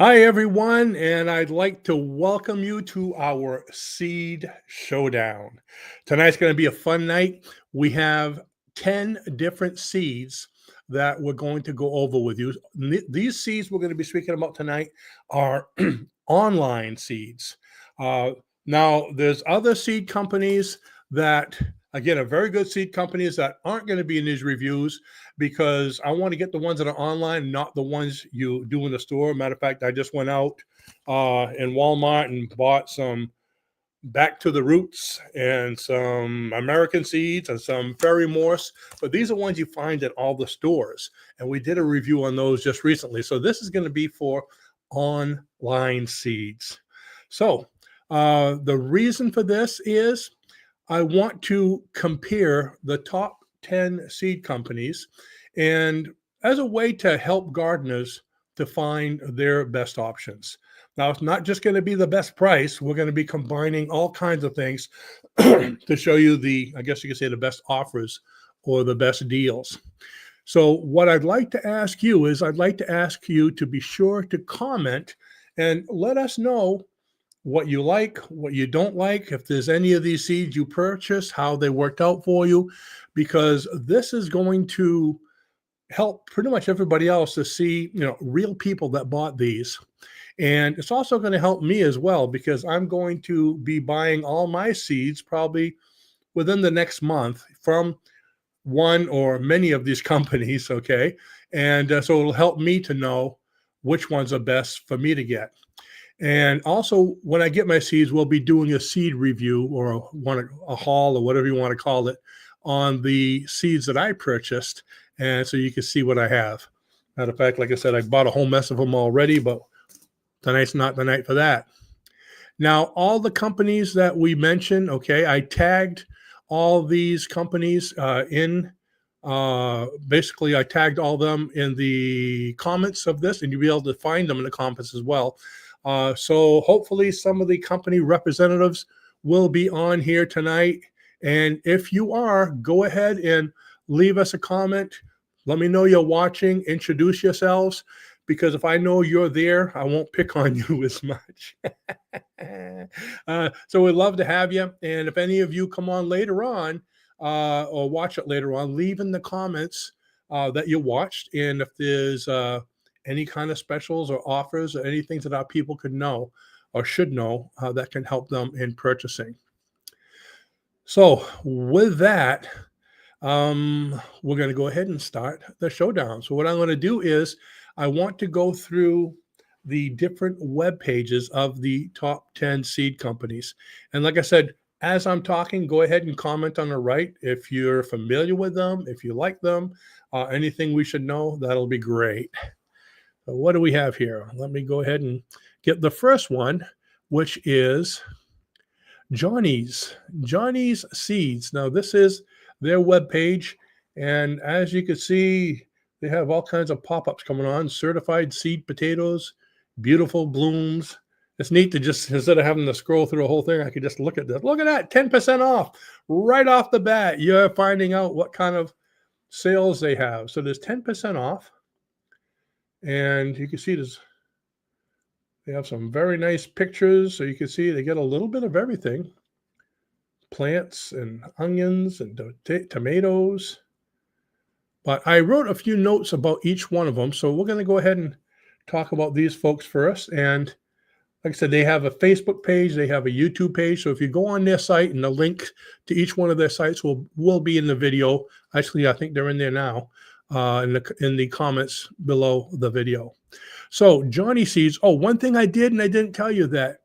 Hi, everyone, and I'd like to welcome you to our seed showdown. Tonight's going to be a fun night. We have 10 different seeds that we're going to go over with you. These seeds we're going to be speaking about tonight are online seeds. Uh, Now, there's other seed companies that, again, are very good seed companies that aren't going to be in these reviews because I want to get the ones that are online, not the ones you do in the store. Matter of fact, I just went out in Walmart and bought some Back to the Roots and some American seeds and some Fairy Morse. But these are ones you find at all the stores. And we did a review on those just recently. So this is going to be for online seeds. So the reason for this is I want to compare the top 10 seed companies and as a way to help gardeners to find their best options. Now, it's not just going to be the best price. We're going to be combining all kinds of things to show you I guess you could say, the best offers or the best deals. So what I'd like to ask you is I'd like to ask you to be sure to comment and let us know what you like, what you don't like, if there's any of these seeds you purchased, how they worked out for you, because this is going to help pretty much everybody else to see, real people that bought these. And it's also going to help me as well because I'm going to be buying all my seeds probably within the next month from one or many of these companies. Okay. And so it'll help me to know which ones are best for me to get. And also, when I get my seeds, we'll be doing a seed review or a haul or whatever you want to call it on the seeds that I purchased. And so you can see what I have. Matter of fact, like I said, I bought a whole mess of them already, but tonight's not the night for that. Now, all the companies that we mentioned, okay, I tagged all these companies basically I tagged all of them in the comments of this, and you'll be able to find them in the comments as well. So hopefully some of the company representatives will be on here tonight. And if you are, go ahead and leave us a comment. Let me know you're watching. Introduce yourselves, because if I know you're there, I won't pick on you as much. So we'd love to have you. And if any of you come on later on or watch it later on, leave in the comments that you watched. And if there's any kind of specials or offers or anything that our people could know or should know that can help them in purchasing. So with that, we're going to go ahead and start the showdown. So what I'm going to do is I want to go through the different web pages of the top 10 seed companies. And like I said, as I'm talking, go ahead and comment on the right if you're familiar with them, if you like them, anything we should know, that'll be great. So what do we have here? Let me go ahead and get the first one, which is Johnny's Seeds. Now, this is their webpage, and as you can see, they have all kinds of pop-ups coming on. Certified seed potatoes, beautiful blooms. It's neat to just, instead of having to scroll through the whole thing, I could just look at this. Look at that, 10% off right off the bat. You're finding out what kind of sales they have. So there's 10% off. And you can see they have some very nice pictures. So you can see they get a little bit of everything. Plants and onions and tomatoes. But I wrote a few notes about each one of them. So we're going to go ahead and talk about these folks first. And like I said, they have a Facebook page. They have a YouTube page. So if you go on their site, and the link to each one of their sites will be in the video. Actually, I think they're in there now. In the comments below the video. So Johnny Seeds. Oh, one thing I did and I didn't tell you that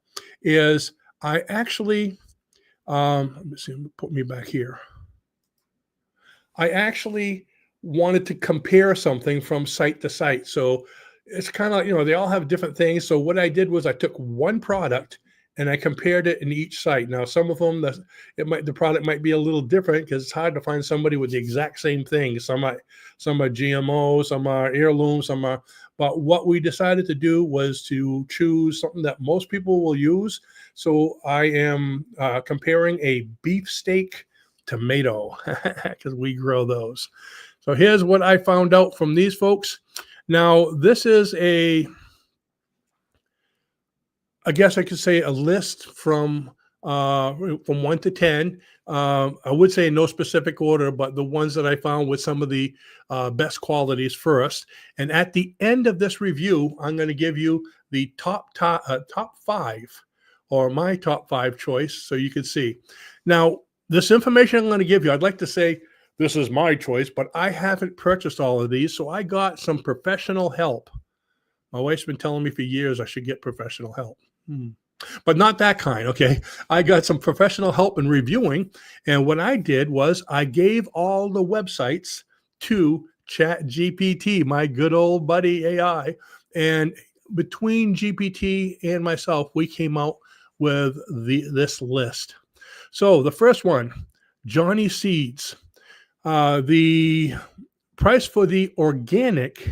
is I actually, let me see, put me back here. I actually wanted to compare something from site to site. So it's kind of, they all have different things. So what I did was I took one product and I compared it in each site. Now, some of them, the product might be a little different because it's hard to find somebody with the exact same thing. Some are GMO, some are heirloom, some are. But what we decided to do was to choose something that most people will use. So I am comparing a beefsteak tomato because we grow those. So here's what I found out from these folks. Now, this is a I guess I could say a list from 1 to 10. I would say in no specific order, but the ones that I found with some of the best qualities first. And at the end of this review, I'm going to give you the top 5, or my top 5 choice, so you can see. Now, this information I'm going to give you, I'd like to say this is my choice, but I haven't purchased all of these, so I got some professional help. My wife's been telling me for years I should get professional help. But not that kind, okay? I got some professional help in reviewing, and what I did was I gave all the websites to ChatGPT, my good old buddy AI, and between GPT and myself, we came out with this list. So the first one, Johnny Seeds. The price for the organic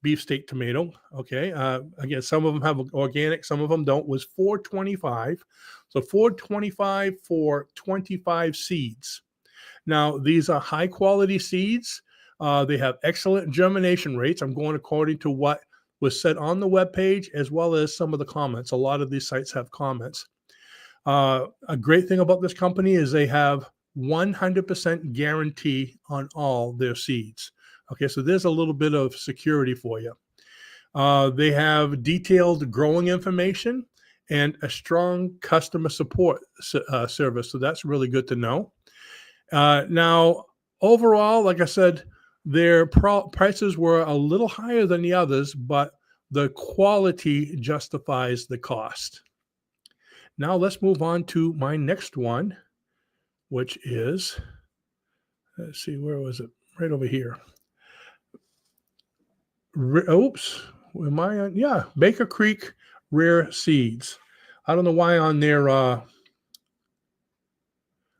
beefsteak tomato, okay, again, some of them have organic, some of them don't, was $4.25. So $4.25 for 25 seeds. Now, these are high quality seeds. They have excellent germination rates. I'm going according to what was said on the webpage, as well as some of the comments. A lot of these sites have comments. A great thing about this company is they have 100% guarantee on all their seeds. Okay, so there's a little bit of security for you. They have detailed growing information and a strong customer support service. So that's really good to know. Now, overall, like I said, their prices were a little higher than the others, but the quality justifies the cost. Now let's move on to my next one, which is, let's see, where was it? Right over here. Oops, am I on? Yeah, Baker Creek Rare Seeds. I don't know why on their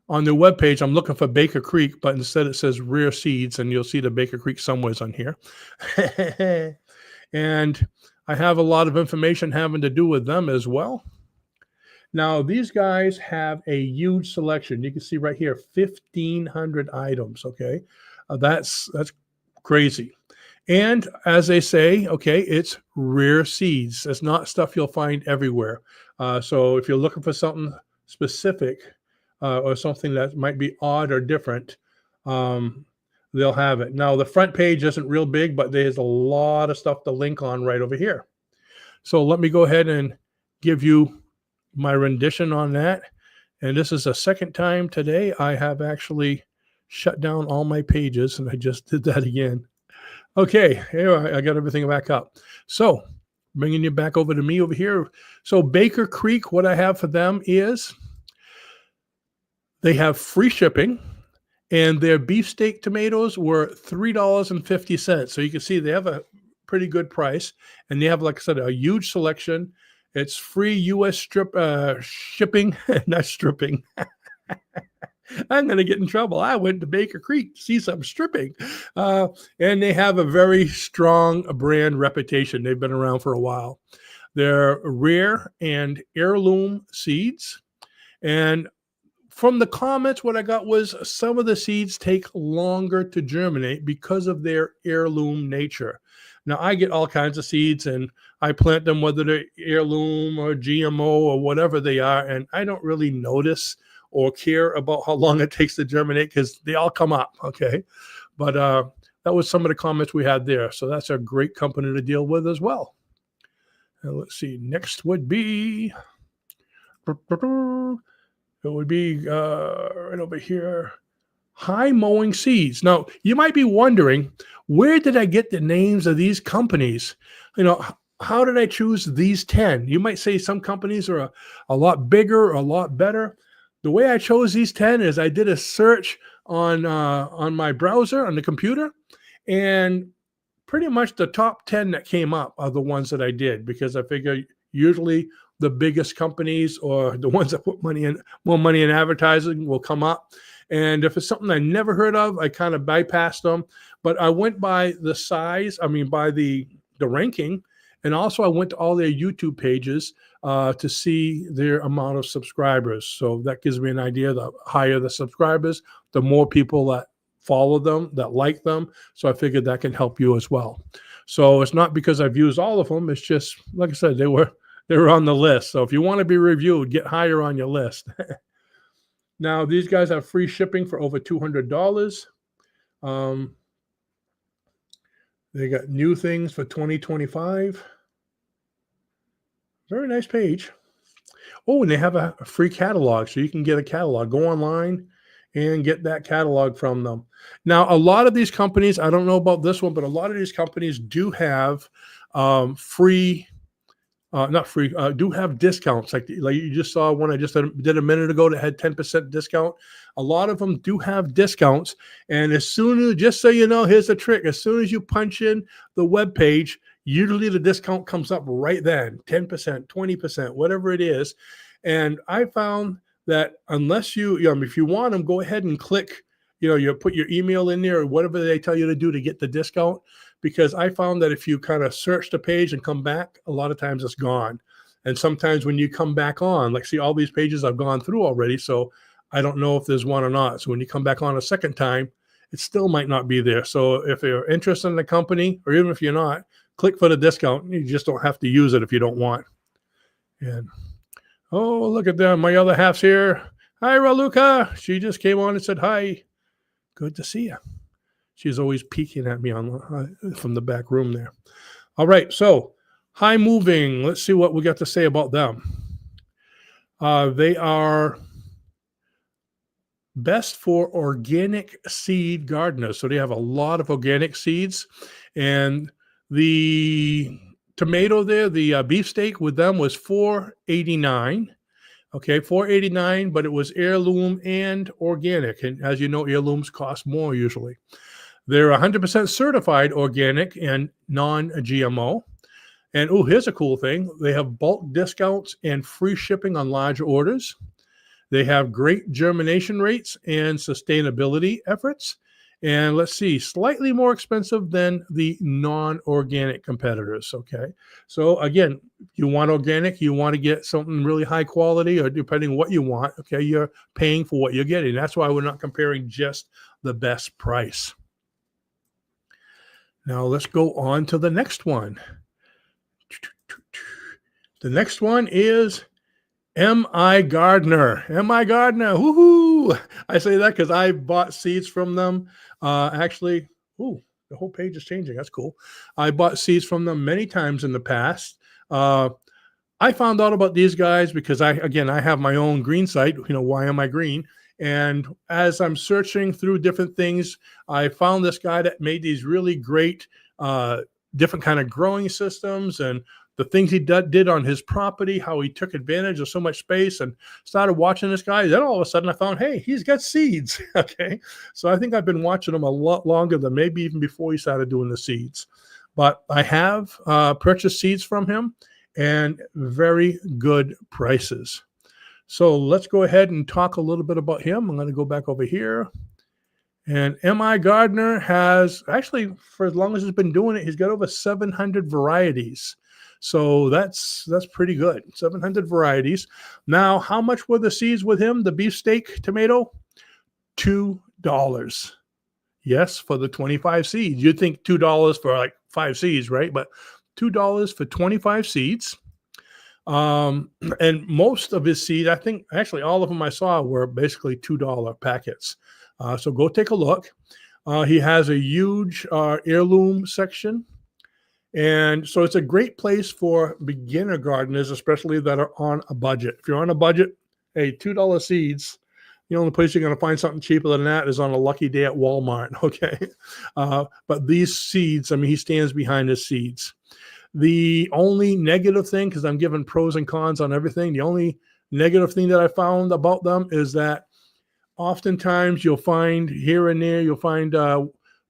webpage I'm looking for Baker Creek, but instead it says Rare Seeds, and you'll see the Baker Creek somewheres on here. And I have a lot of information having to do with them as well. Now, these guys have a huge selection. You can see right here, 1,500 items, okay? That's crazy. And as they say, okay, it's rare seeds. It's not stuff you'll find everywhere. So if you're looking for something specific or something that might be odd or different, they'll have it. Now, the front page isn't real big, but there's a lot of stuff to link on right over here. So let me go ahead and give you my rendition on that. And this is the second time today I have actually shut down all my pages, and I just did that again. Okay, here I got everything back up. So bringing you back over to me over here. So Baker Creek, what I have for them is they have free shipping, and their beefsteak tomatoes were $3.50. So you can see they have a pretty good price, and they have, like I said, a huge selection. It's free U.S. shipping, not stripping. I'm going to get in trouble. I went to Baker Creek to see some stripping. And they have a very strong brand reputation. They've been around for a while. They're rare and heirloom seeds. And from the comments, what I got was some of the seeds take longer to germinate because of their heirloom nature. Now, I get all kinds of seeds, and I plant them, whether they're heirloom or GMO or whatever they are, and I don't really notice or care about how long it takes to germinate because they all come up, okay? But that was some of the comments we had there. So that's a great company to deal with as well. And let's see, next would be, it would be right over here, High Mowing Seeds. Now, you might be wondering, where did I get the names of these companies? You know, how did I choose these 10? You might say some companies are a lot bigger, a lot better. The way I chose these 10 is I did a search on my browser on the computer, and pretty much the top 10 that came up are the ones that I did, because I figure usually the biggest companies or the ones that put more money in advertising will come up. And if it's something I never heard of, I kind of bypassed them. But I went by the size, by the ranking. And also I went to all their YouTube pages to see their amount of subscribers. So that gives me an idea. The higher the subscribers, the more people that follow them, that like them. So I figured that can help you as well. So it's not because I've used all of them. It's just, like I said, they were They're on the list. So if you want to be reviewed, get higher on your list. Now, these guys have free shipping for over $200. They got new things for 2025. Very nice page. Oh, and they have a free catalog, so you can get a catalog. Go online and get that catalog from them. Now, a lot of these companies, I don't know about this one, but a lot of these companies do have free, not free, do have discounts. Like you just saw one I just did a minute ago that had 10% discount. A lot of them do have discounts. And as soon as, just so you know, here's the trick. As soon as you punch in the web page, usually the discount comes up right then, 10%, 20%, whatever it is. And I found that unless if you want them, go ahead and click, you put your email in there or whatever they tell you to do to get the discount. Because I found that if you kind of search the page and come back, a lot of times it's gone. And sometimes when you come back on, like see all these pages I've gone through already, so I don't know if there's one or not. So when you come back on a second time, it still might not be there. So if you're interested in the company, or even if you're not, click for the discount. You just don't have to use it if you don't want. And oh, look at them. My other half's here. Hi, Raluca. She just came on and said hi. Good to see you. She's always peeking at me from the back room there. All right. So High Moving. Let's see what we got to say about them. They are best for organic seed gardeners. So they have a lot of organic seeds. And the tomato there, the beefsteak with them was $4.89. Okay, $4.89, but it was heirloom and organic. And as you know, heirlooms cost more usually. They're 100% certified organic and non-GMO. And oh, here's a cool thing. They have bulk discounts and free shipping on large orders. They have great germination rates and sustainability efforts. And let's see, slightly more expensive than the non-organic competitors. Okay. So again, you want organic, you want to get something really high quality, or depending on what you want, okay, you're paying for what you're getting. That's why we're not comparing just the best price. Now let's go on to the next one. The next one is MIgardener. MIgardener. Woohoo! I say that because I bought seeds from them. Actually, the whole page is changing. That's cool. I bought seeds from them many times in the past. I found out about these guys because I have my own green site. Why am I green? And as I'm searching through different things, I found this guy that made these really great different kind of growing systems, and the things he did on his property, how he took advantage of so much space, and started watching this guy. Then all of a sudden I found, hey, he's got seeds. Okay. So I think I've been watching him a lot longer than maybe even before he started doing the seeds. But I have purchased seeds from him, and very good prices. So let's go ahead and talk a little bit about him. I'm going to go back over here. And MIgardener has, actually, for as long as he's been doing it, he's got over 700 varieties. So that's pretty good. 700 varieties. Now, how much were the seeds with him? The beefsteak tomato? $2. Yes, for the 25 seeds. You'd think $2 for like 5 seeds, right? But $2 for 25 seeds. And most of his seeds, I think, actually all of them I saw were basically $2 packets. So go take a look. He has a huge heirloom section. And so it's a great place for beginner gardeners, especially that are on a budget. If you're on a budget, hey, $2 seeds, the only place you're going to find something cheaper than that is on a lucky day at Walmart. Okay. But these seeds, he stands behind his seeds. The only negative thing, because I'm giving pros and cons on everything, the only negative thing that I found about them is that oftentimes you'll find here and there,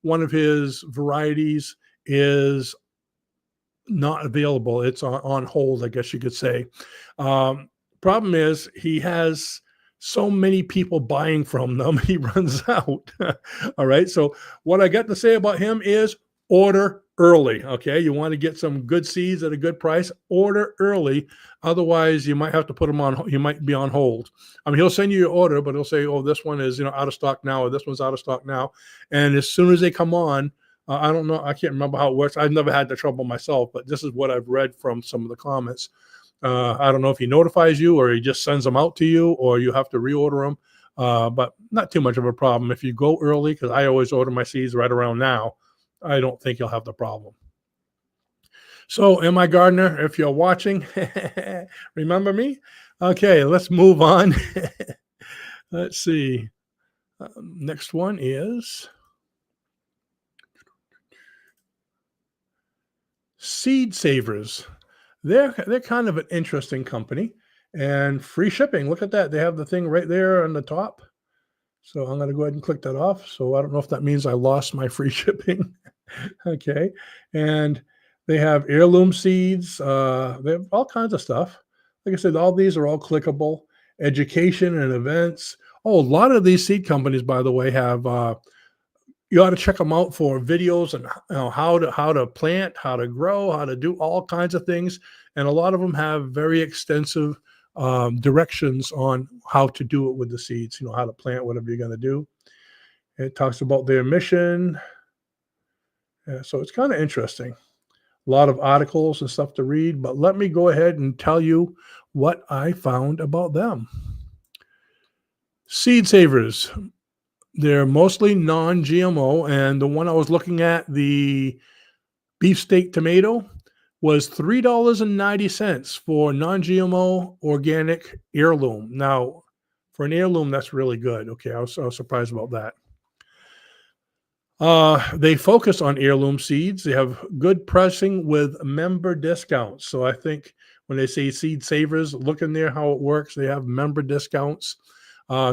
one of his varieties is not available. It's on hold, I guess you could say. Problem is he has so many people buying from them, he runs out. All right. So what I got to say about him is order early. Okay. You want to get some good seeds at a good price, order early. Otherwise you might have to put them on, you might be on hold. He'll send you your order, but he'll say, oh, this one is, out of stock now, or this one's out of stock now. And as soon as they come on, I don't know, I can't remember how it works. I've never had the trouble myself, but this is what I've read from some of the comments. I don't know if he notifies you or he just sends them out to you or you have to reorder them. But not too much of a problem. If you go early, because I always order my seeds right around now, I don't think you'll have the problem. So, MIgardener, if you're watching, remember me? Okay, let's move on. Let's see. Next one is Seed Savers. They're kind of an interesting company and free shipping. Look at that. They have the thing right there on the top. So I'm going to go ahead and click that off. So I don't know if that means I lost my free shipping. Okay. And they have heirloom seeds. They have all kinds of stuff. Like I said, all these are all clickable. Education and events. Oh, a lot of these seed companies, by the way, have you ought to check them out for videos and how to plant, how to grow, how to do all kinds of things. And a lot of them have very extensive directions on how to do it with the seeds, how to plant whatever you're going to do. It talks about their mission. Yeah, so it's kind of interesting. A lot of articles and stuff to read, but let me go ahead and tell you what I found about them. Seed Savers. They're mostly non-GMO, and the one I was looking at, the beefsteak tomato, was $3.90 for non-GMO organic heirloom. Now, for an heirloom, that's really good. Okay, I was surprised about that. They focus on heirloom seeds. They have good pricing with member discounts. So I think when they say Seed Savers, look in there how it works. They have member discounts.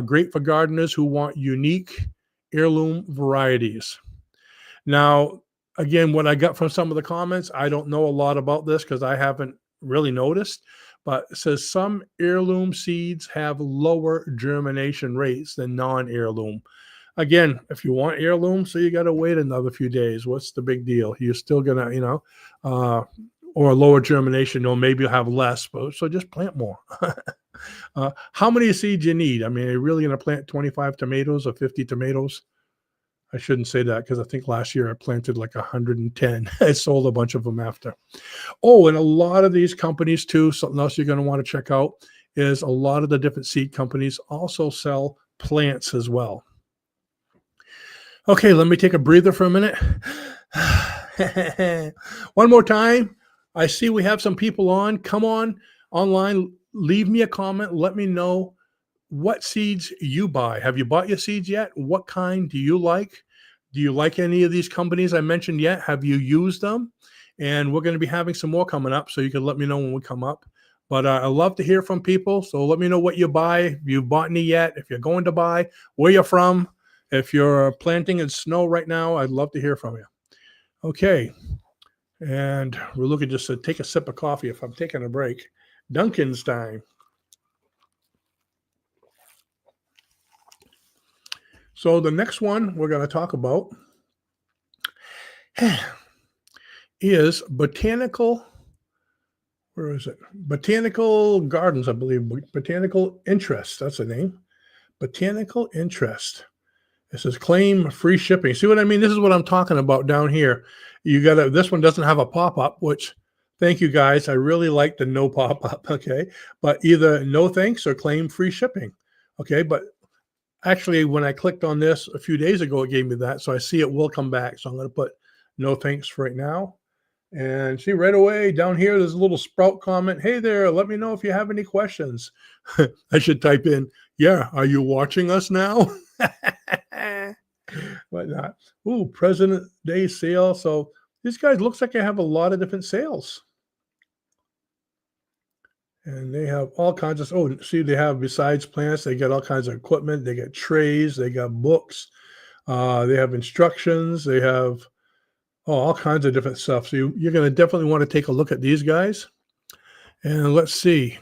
Great for gardeners who want unique heirloom varieties. Now, again, what I got from some of the comments, I don't know a lot about this because I haven't really noticed, but it says some heirloom seeds have lower germination rates than non-heirloom. Again, if you want heirloom, so you got to wait another few days. What's the big deal? You're still going to, or a lower germination, or maybe you'll have less, but so just plant more. How many seeds you need? I mean, are you really going to plant 25 tomatoes or 50 tomatoes? I shouldn't say that because I think last year I planted like 110. I sold a bunch of them after. Oh, and a lot of these companies too, something else you're going to want to check out is a lot of the different seed companies also sell plants as well. Okay, let me take a breather for a minute. One more time. I see we have some people on. Come on online. Leave me a comment. Let me know what seeds you buy. Have you bought your seeds yet? What kind do you like? Do you like any of these companies I mentioned yet? Have you used them? And we're going to be having some more coming up, so you can let me know when we come up. But I love to hear from people. So let me know what you buy. If you've bought any yet, if you're going to buy, where you're from. If you're planting in snow right now, I'd love to hear from you. Okay. And we're looking just to take a sip of coffee if I'm taking a break. Dunkin's time. So the next one we're going to talk about is Botanical. Where is it? Botanical Gardens, I believe. Botanical Interests. That's the name. Botanical Interest. It says claim free shipping. See what I mean? This is what I'm talking about down here. This one doesn't have a pop-up, which thank you guys. I really like the no pop-up. Okay. But either no thanks or claim free shipping. Okay. But actually, when I clicked on this a few days ago, it gave me that. So I see it will come back. So I'm going to put no thanks for right now. And see right away down here, there's a little sprout comment. Hey there, let me know if you have any questions. I should type in, yeah, are you watching us now? But not. Ooh, President Day sale. So these guys looks like they have a lot of different sales. And they have all kinds of, see, they have besides plants, they got all kinds of equipment. They got trays, they got books, they have instructions, they have all kinds of different stuff. So you're going to definitely want to take a look at these guys. And let's see.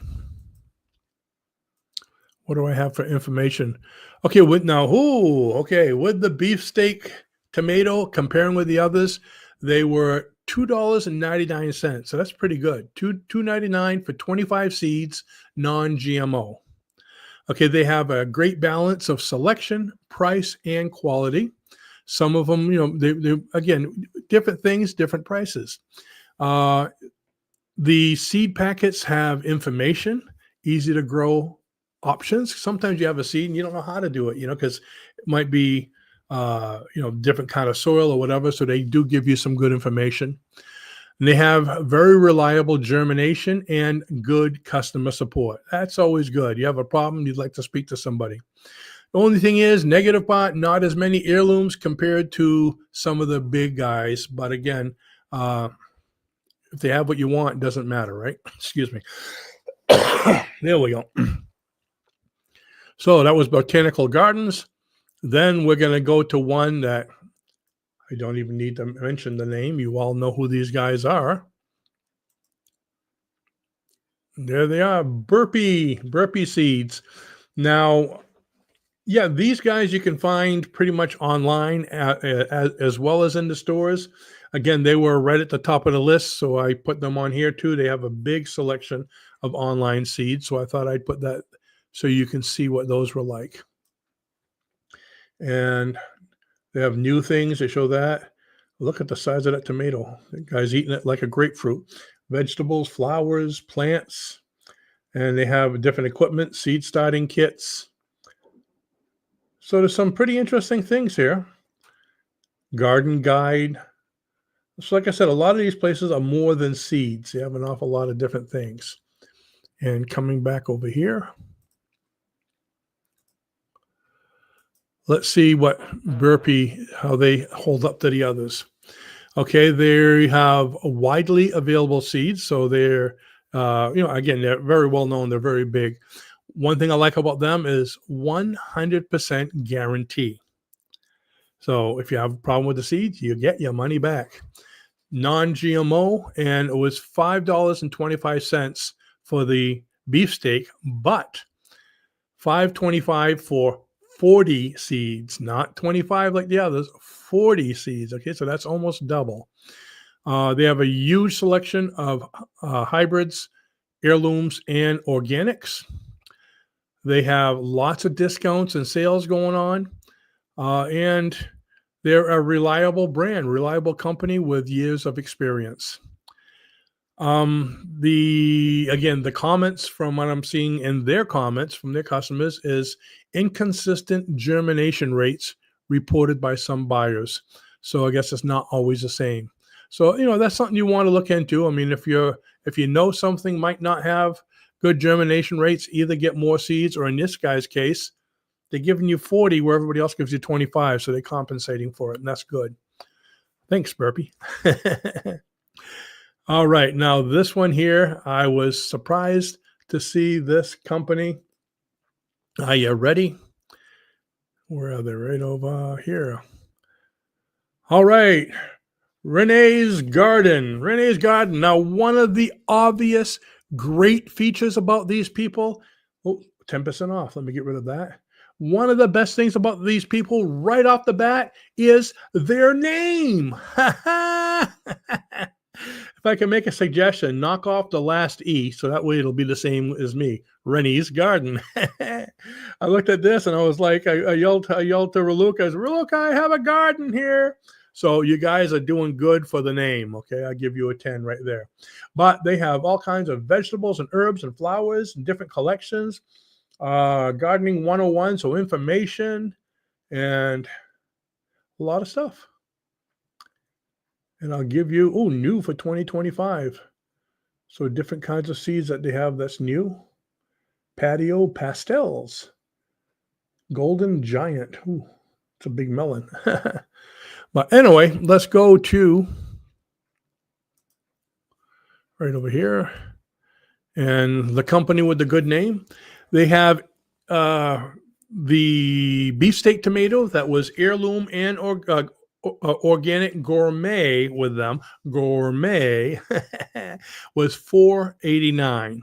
What do I have for information? Okay, with the beefsteak tomato, comparing with the others, they were $2.99. So that's pretty good. $2.99 for 25 seeds, non-GMO. Okay, they have a great balance of selection, price, and quality. Some of them, they again, different things, different prices. The seed packets have information, easy to grow options. Sometimes you have a seed and you don't know how to do it, because it might be, different kind of soil or whatever. So they do give you some good information. And they have very reliable germination and good customer support. That's always good. You have a problem, you'd like to speak to somebody. The only thing is, negative part, not as many heirlooms compared to some of the big guys. But again, if they have what you want, it doesn't matter, right? Excuse me. There we go. So that was Botanical Gardens. Then we're going to go to one that I don't even need to mention the name. You all know who these guys are. There they are, Burpee Seeds. Now, yeah, these guys you can find pretty much online as well as in the stores. Again, they were right at the top of the list, so I put them on here too. They have a big selection of online seeds, so I thought I'd put that so you can see what those were like. And they have new things. They show that. Look at the size of that tomato. The guy's eating it like a grapefruit. Vegetables, flowers, plants, and they have different equipment, seed starting kits. So there's some pretty interesting things here. Garden guide. So like I said, a lot of these places are more than seeds. They have an awful lot of different things. And coming back over here, let's see what Burpee, how they hold up to the others. Okay, they have widely available seeds. So they're, again, they're very well known. They're very big. One thing I like about them is 100% guarantee. So if you have a problem with the seeds, you get your money back. Non-GMO, and it was $5.25 for the beefsteak, but $5.25 for 40 seeds, not 25 like the others, 40 seeds. Okay, so that's almost double. They have a huge selection of hybrids, heirlooms, and organics. They have lots of discounts and sales going on, and they're a reliable brand, reliable company with years of experience. The comments from what I'm seeing in their comments from their customers is inconsistent germination rates reported by some buyers. So I guess it's not always the same. So, that's something you want to look into. I mean, if you know something might not have good germination rates, either get more seeds, or in this guy's case, they're giving you 40 where everybody else gives you 25. So they're compensating for it, and that's good. Thanks, Burpee. All right. Now, this one here, I was surprised to see this company. Are you ready? Where are they? Right over here. All right. Renee's Garden. Renee's Garden. Now, one of the obvious great features about these people, 10% off. Let me get rid of that. One of the best things about these people right off the bat is their name. If I can make a suggestion, knock off the last E, so that way it'll be the same as me. Renee's Garden. I looked at this and I was like, I yelled to Raluca, I said, Raluca, I have a garden here. So you guys are doing good for the name. Okay, I'll give you a 10 right there. But they have all kinds of vegetables and herbs and flowers and different collections. Gardening 101, so information and a lot of stuff. And I'll give you, new for 2025. So different kinds of seeds that they have that's new. Patio pastels. Golden giant. Ooh, it's a big melon. But anyway, let's go to right over here. And the company with the good name. They have the beefsteak tomato that was heirloom and organic gourmet with them. Gourmet was $4.89.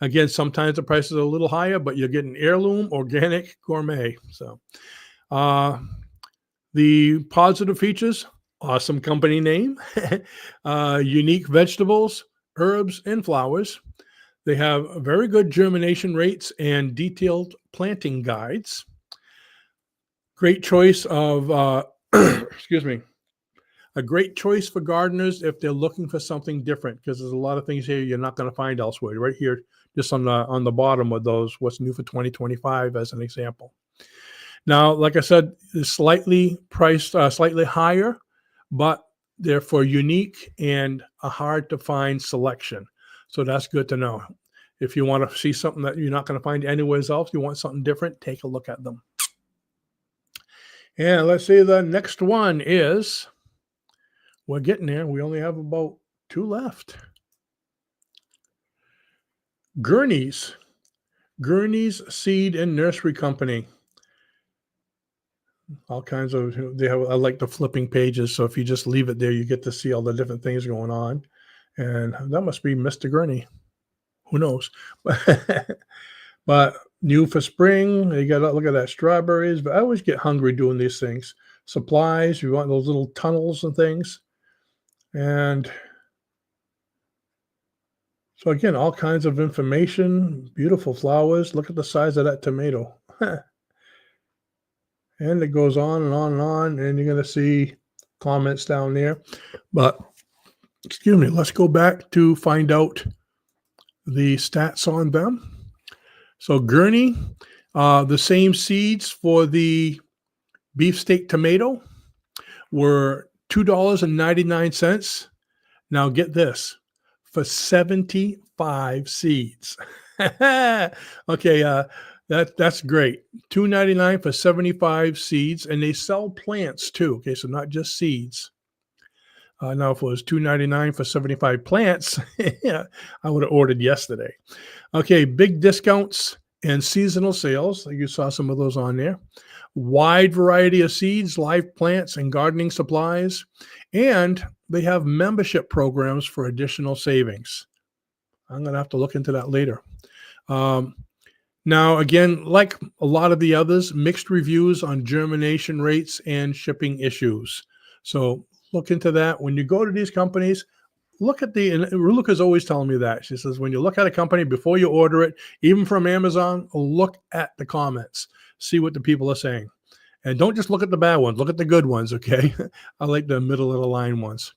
Again, sometimes the prices are a little higher, but you're getting heirloom, organic, gourmet. So the positive features, awesome company name, unique vegetables, herbs, and flowers. They have very good germination rates and detailed planting guides. Great choice of, excuse me, a great choice for gardeners if they're looking for something different, because there's a lot of things here you're not going to find elsewhere. Right here, just on the bottom of those, what's new for 2025 as an example. Now, like I said, it's slightly priced, slightly higher, but they're for unique and a hard to find selection. So that's good to know. If you want to see something that you're not going to find anywhere else, you want something different, take a look at them. And let's see, the next one is, we're getting there. We only have about 2 left. Gurney's Seed and Nursery Company. All kinds of, they have, I like the flipping pages. So if you just leave it there, you get to see all the different things going on. And that must be Mr. Gurney. Who knows? But new for spring, you got to look at that strawberries. But I always get hungry doing these things. Supplies, you want those little tunnels and things. And so again, all kinds of information, beautiful flowers. Look at the size of that tomato. And it goes on and on and on, and you're going to see comments down there. But, excuse me, let's go back to find out the stats on them. So Gurney, the same seeds for the beefsteak tomato were $2.99. Now get this, for 75 seeds. Okay, that's great. $2.99 for 75 seeds, and they sell plants too. Okay, so not just seeds. Now, if it was $2.99 for 75 plants, yeah, I would have ordered yesterday. Okay, big discounts and seasonal sales. You saw some of those on there. Wide variety of seeds, live plants, and gardening supplies. And they have membership programs for additional savings. I'm going to have to look into that later. Now, again, like a lot of the others, mixed reviews on germination rates and shipping issues. So look into that. When you go to these companies, look at and Luca's always telling me that. She says, when you look at a company before you order it, even from Amazon, look at the comments, see what the people are saying. And don't just look at the bad ones, look at the good ones, okay? I like the middle of the line ones.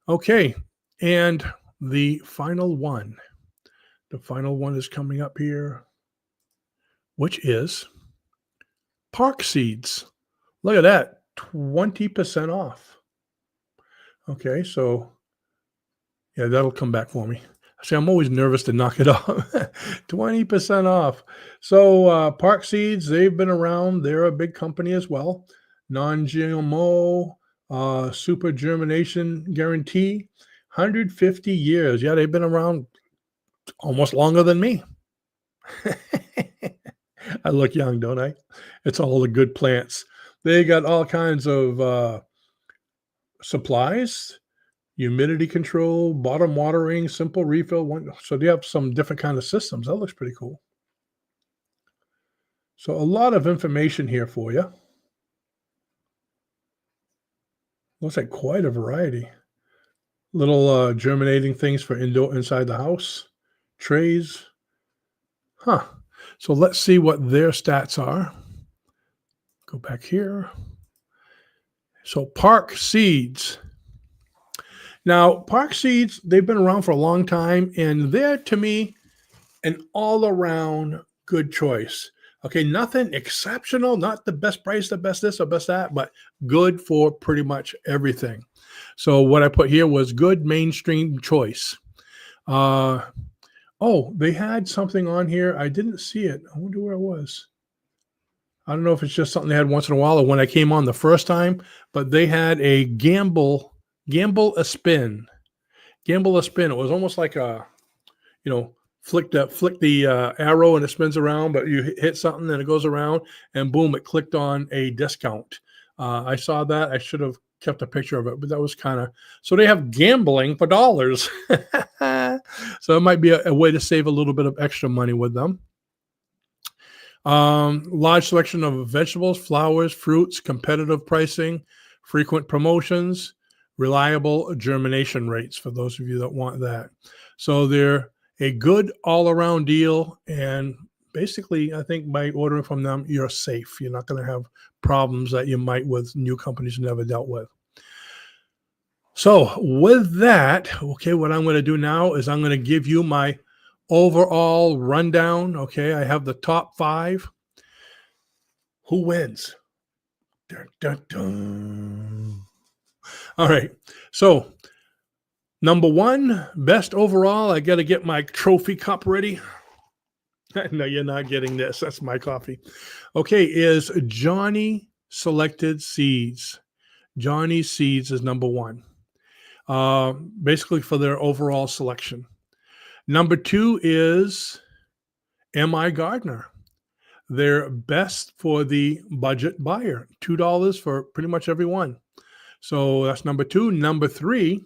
Okay, and the final one. The final one is coming up here, which is Park Seeds. Look at that, 20% off. Okay, so yeah, that'll come back for me. See, I'm always nervous to knock it off. 20% off. So Park Seeds, they've been around. They're a big company as well. Non-GMO, super germination guarantee, 150 years. Yeah, they've been around almost longer than me. I look young, don't I? It's all the good plants. They got all kinds of supplies, humidity control, bottom watering, simple refill. So they have some different kind of systems. That looks pretty cool. So a lot of information here for you. Looks like quite a variety. Little germinating things for inside the house, trays. Huh. So let's see what their stats are. Go back here. So Park Seeds. Now, Park Seeds, they've been around for a long time, and they're, to me, an all-around good choice. Okay, nothing exceptional, not the best price, the best this or best that, but good for pretty much everything. So what I put here was good mainstream choice. Oh, they had something on here. I didn't see it. I wonder where it was. I don't know if it's just something they had once in a while or when I came on the first time, but they had a gamble a spin. Gamble a spin. It was almost like a, flick the arrow and it spins around, but you hit something and it goes around and boom, it clicked on a discount. I saw that. I should have kept a picture of it, but that was so they have gambling for dollars. So it might be a way to save a little bit of extra money with them. Large selection of vegetables, flowers, fruits, competitive pricing, frequent promotions, reliable germination rates for those of you that want that. So they're a good all-around deal, and basically I think by ordering from them, you're safe. You're not going to have problems that you might with new companies you never dealt with. So with that, okay, what I'm going to do now is I'm going to give you my overall rundown. Okay, I have the top 5. Who wins? Dun, dun, dun. All right. So number 1, best overall. I got to get my trophy cup ready. No, you're not getting this. That's my coffee. Okay, is Johnny Selected Seeds. Johnny Seeds is number 1. Basically for their overall selection. Number 2 is MIgardener. They're best for the budget buyer. $2 for pretty much every one. So that's number 2. Number 3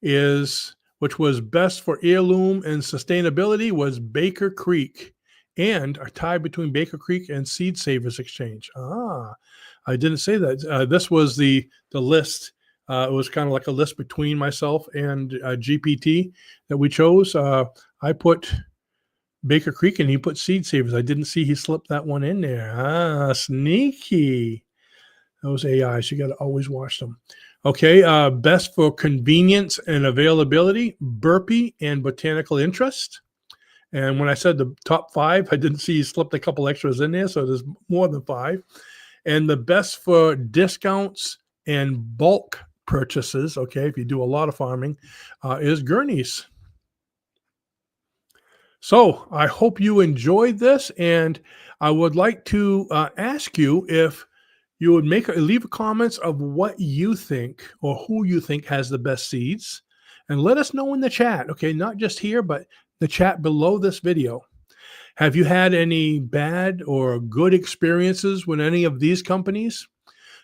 is, which was best for heirloom and sustainability, was Baker Creek, and a tie between Baker Creek and Seed Savers Exchange. I didn't say that. This was the list. It was kind of like a list between myself and GPT that we chose. I put Baker Creek and he put Seed Savers. I didn't see he slipped that one in there. Sneaky. Those AIs, you got to always watch them. Okay, best for convenience and availability, Burpee and Botanical Interest. And when I said the top 5, I didn't see he slipped a couple extras in there, so there's more than 5. And the best for discounts and bulk purchases, okay, if you do a lot of farming, is Gurney's. So I hope you enjoyed this, and I would like to ask you if you would leave comments of what you think or who you think has the best seeds, and let us know in the chat. Okay, not just here, but the chat below this video. Have you had any bad or good experiences with any of these companies?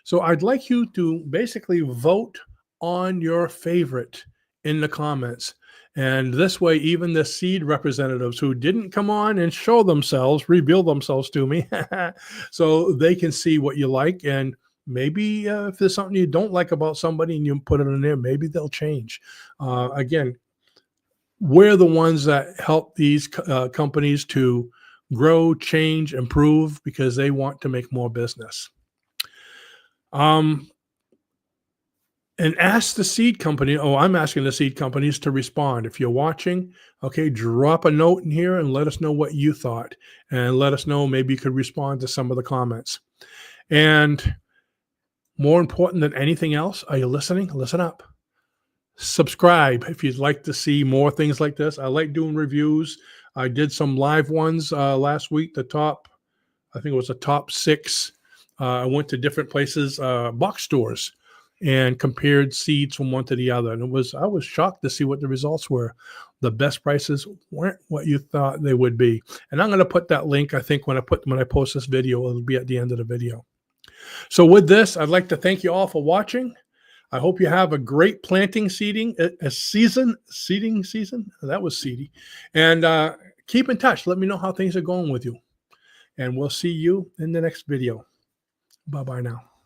So I'd like you to basically vote on your favorite in the comments. And this way, even the seed representatives who didn't come on and show themselves, reveal themselves to me, so they can see what you like. And maybe if there's something you don't like about somebody and you put it in there, maybe they'll change. Again, we're the ones that help these companies to grow, change, improve, because they want to make more business. And ask the seed company. I'm asking the seed companies to respond. If you're watching, okay, drop a note in here and let us know what you thought. And let us know, maybe you could respond to some of the comments. And more important than anything else, are you listening? Listen up. Subscribe if you'd like to see more things like this. I like doing reviews. I did some live ones last week. I think it was the top 6. I went to different places, box stores, and compared seeds from one to the other. And I was shocked to see what the results were. The best prices weren't what you thought they would be. And I'm going to put that link, I think, when I post this video, it'll be at the end of the video. So with this, I'd like to thank you all for watching. I hope you have a great planting seeding season. That was seedy. And keep in touch. Let me know how things are going with you. And we'll see you in the next video. Bye-bye now.